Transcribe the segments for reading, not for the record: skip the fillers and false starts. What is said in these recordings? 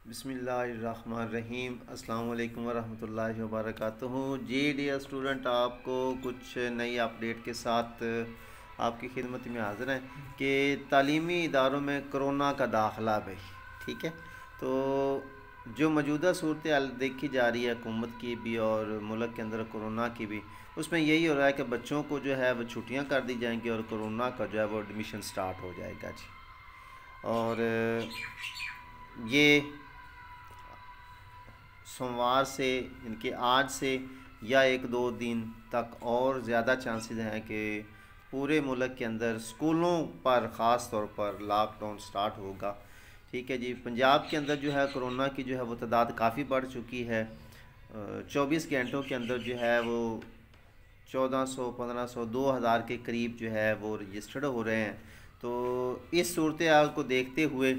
बिस्मिल्लाहिर्रहमानिर्रहीम। अस्सलाम वालेकुम वरहमतुल्लाहि वबरकातुहू। जी डियर स्टूडेंट, आपको कुछ नई अपडेट के साथ आपकी खिदमत में हाज़िर हैं कि तालीमी इदारों में कोरोना का दाखिला भाई। ठीक है, तो जो मौजूदा सूरत हाल देखी जा रही है हुकूमत की भी और मुल्क के अंदर कोरोना की भी, उसमें यही हो रहा है कि बच्चों को जो है वो छुट्टियां कर दी जाएंगी और कोरोना का जो है वो एडमिशन स्टार्ट हो जाएगा जी। और ये सोमवार से, इनके आज से या एक दो दिन तक और ज़्यादा चांसेस हैं कि पूरे मुल्क के अंदर स्कूलों पर ख़ास तौर पर लॉकडाउन स्टार्ट होगा। ठीक है जी। पंजाब के अंदर जो है कोरोना की जो है वो तादाद काफ़ी बढ़ चुकी है। 24 घंटों के अंदर जो है वो 1400, 1500, 2000 के करीब जो है वो रजिस्टर्ड हो रहे हैं। तो इस सूरत हाल को देखते हुए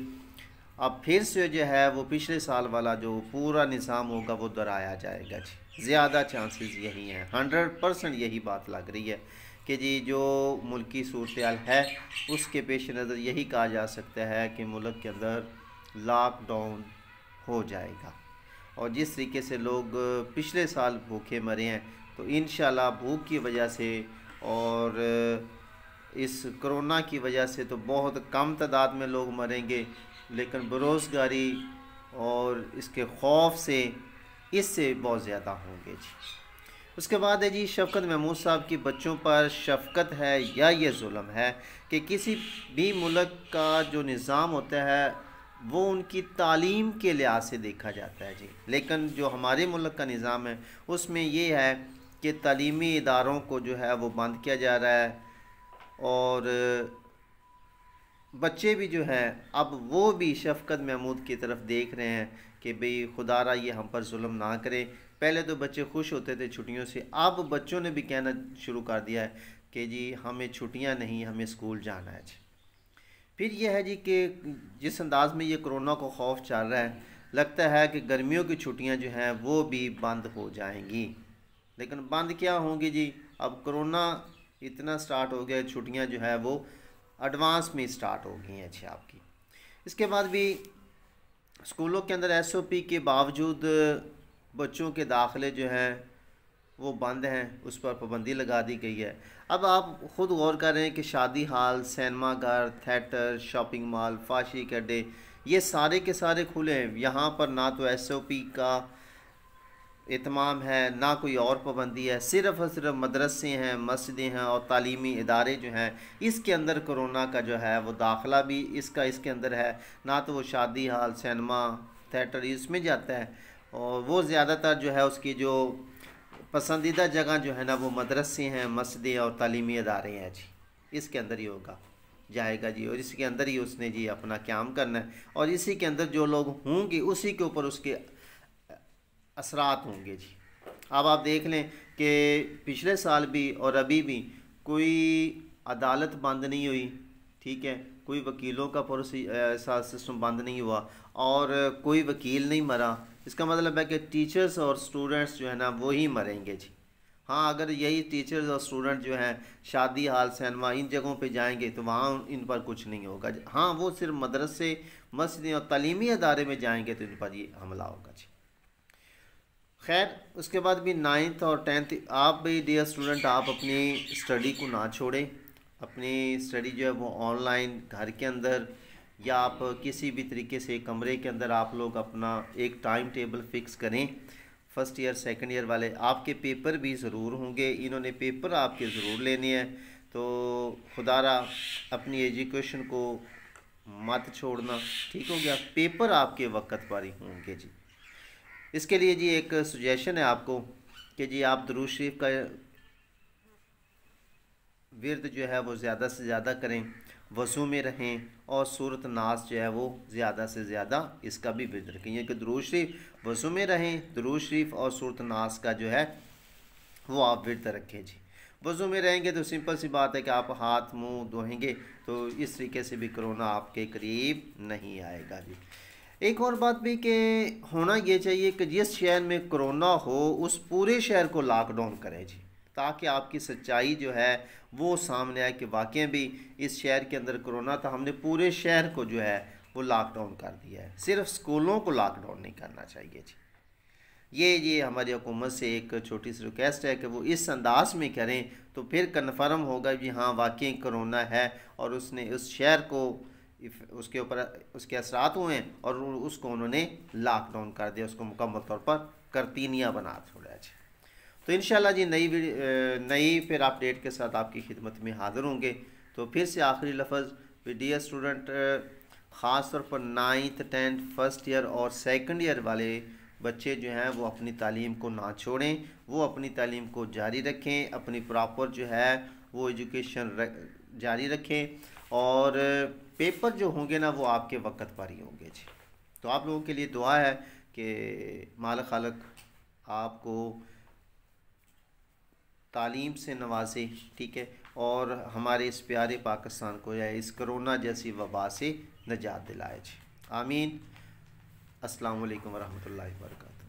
अब फिर से जो है वो पिछले साल वाला जो पूरा निज़ाम होगा वो दोहराया जाएगा जी। ज़्यादा चांसेस यही हैं, 100% यही बात लग रही है कि जी जो मुल्की सूरत हाल है उसके पेश नज़र यही कहा जा सकता है कि मुल्क के अंदर लॉकडाउन हो जाएगा। और जिस तरीके से लोग पिछले साल भूखे मरे हैं, तो इंशाल्लाह भूख की वजह से और इस कोरोना की वजह से तो बहुत कम तादाद में लोग मरेंगे, लेकिन बेरोज़गारी और इसके खौफ से इससे बहुत ज़्यादा होंगे जी। उसके बाद है जी शफ़क़त महमूद साहब की बच्चों पर शफ़क़त है या ये जुल्म है कि किसी भी मुल्क का जो निज़ाम होता है वो उनकी तालीम के लिहाज से देखा जाता है जी। लेकिन जो हमारे मुल्क का निज़ाम है उसमें ये है कि तालीमी इदारों को जो है वो बंद किया जा रहा है और बच्चे भी जो हैं अब वो भी शफ़क़त महमूद की तरफ देख रहे हैं कि भाई खुदारा ये हम पर जुल्म ना करें। पहले तो बच्चे खुश होते थे छुट्टियों से, अब बच्चों ने भी कहना शुरू कर दिया है कि जी हमें छुट्टियां नहीं, हमें स्कूल जाना है जी। फिर यह है जी कि जिस अंदाज़ में ये कोरोना को खौफ चल रहा है, लगता है कि गर्मियों की छुट्टियां जो हैं वो भी बंद हो जाएंगी। लेकिन बंद क्या होंगी जी, अब कोरोना इतना स्टार्ट हो गया, छुट्टियां जो है वो एडवांस में स्टार्ट हो गई हैं अच्छी आपकी। इसके बाद भी स्कूलों के अंदर एसओपी के बावजूद बच्चों के दाखिले जो हैं वो बंद हैं, उस पर पाबंदी लगा दी गई है। अब आप ख़ुद गौर कर रहे हैं कि शादी हाल, सिनेमा घर, थिएटर, शॉपिंग मॉल, फाशी के अड्डे, ये सारे के सारे खुले हैं। यहाँ पर ना तो एसओपी का इत्माम है ना कोई और पाबंदी है, सिर्फ़ और सिर्फ मदरसे हैं, मस्जिदें हैं और तालीमी इदारे जो हैं इसके अंदर कोरोना का जो है वो दाखिला भी इसके अंदर है। ना तो वो शादी हाल, सिनेमा, थिएटर इसमें जाता है और वो ज़्यादातर जो है उसकी जो पसंदीदा जगह जो है ना वो मदरसे हैं, मस्जिदें और तालीमी इदारे हैं जी। इसके अंदर ही होगा जाएगा जी और इसके अंदर ही उसने जी अपना क़याम करना है और इसी के अंदर जो लोग होंगे उसी के ऊपर उसके असरात होंगे जी। अब आप देख लें कि पिछले साल भी और अभी भी कोई अदालत बंद नहीं हुई। ठीक है, कोई वकीलों का सिस्टम बंद नहीं हुआ और कोई वकील नहीं मरा। इसका मतलब है कि टीचर्स और स्टूडेंट्स जो है ना वो ही मरेंगे जी। हाँ, अगर यही टीचर्स और स्टूडेंट जो हैं शादी हाल, सिनेमा इन जगहों पे जाएंगे तो वहाँ इन पर कुछ नहीं होगा। हाँ, वो सिर्फ मदरसे, मस्जिदें और तालीमी अदारे में जाएंगे तो इन पर ये हमला होगा जी। खैर, उसके बाद भी 9th और 10th आप भी डियर स्टूडेंट आप अपनी स्टडी को ना छोड़ें। अपनी स्टडी जो है वो ऑनलाइन घर के अंदर या आप किसी भी तरीके से कमरे के अंदर आप लोग अपना एक टाइम टेबल फिक्स करें। फ़र्स्ट ईयर सेकंड ईयर वाले आपके पेपर भी ज़रूर होंगे, इन्होंने पेपर आपके ज़रूर लेने हैं। तो खुदारा अपनी एजुकेशन को मत छोड़ना। ठीक हो गया, पेपर आपके वक्त पर ही होंगे जी। इसके लिए जी एक सजेशन है आपको कि जी आप दुरूद शरीफ का विर्द जो है वो ज़्यादा से ज़्यादा करें, वज़ू में रहें और सूरत नास जो है वो ज़्यादा से ज़्यादा इसका भी विर्द रखें। ये कि दुरूद शरीफ वज़ू में रहें, दुरूद शरीफ और सूरत नास का जो है वो आप विर्द रखें जी। वज़ू में रहेंगे तो सिंपल सी बात है कि आप हाथ मुंह धोएंगे तो इस तरीके से भी कोरोना आपके करीब नहीं आएगा जी। एक और बात भी कि होना ये चाहिए कि जिस शहर में कोरोना हो उस पूरे शहर को लॉकडाउन करें जी, ताकि आपकी सच्चाई जो है वो सामने आए कि वाकई भी इस शहर के अंदर कोरोना था, हमने पूरे शहर को जो है वो लॉकडाउन कर दिया है। सिर्फ स्कूलों को लॉकडाउन नहीं करना चाहिए जी। ये हमारी हुकूमत से एक छोटी सी रिक्वेस्ट है कि वो इस अंदाज में करें, तो फिर कन्फर्म होगा कि हाँ वाकई कोरोना है और उसने उस शहर को उसके ऊपर उसके असरात हुए हैं और उसको उन्होंने लॉकडाउन कर दिया, उसको मुकम्मल तौर पर करतीनिया बना छोड़ा है। तो इंशाल्लाह जी नई फिर अपडेट के साथ आपकी खिदमत में हाज़िर होंगे। तो फिर से आखिरी लफ्ज़ डियर स्टूडेंट, ख़ास तौर पर 9th 10th फर्स्ट ईयर और सेकंड ईयर वाले बच्चे जो हैं वो अपनी तालीम को ना छोड़ें, वो अपनी तालीम को जारी रखें, अपनी प्रॉपर जो है वो एजुकेशन जारी रखें और पेपर जो होंगे ना वो आपके वक्त पर ही होंगे जी। तो आप लोगों के लिए दुआ है कि मालिक खालिक आपको तालीम से नवाजे, ठीक है, और हमारे इस प्यारे पाकिस्तान को या इस कोरोना जैसी वबा से निजात दिलाए जी। आमीन। अस्सलाम वालेकुम वरहमतुल्लाहि वबरकातुहू।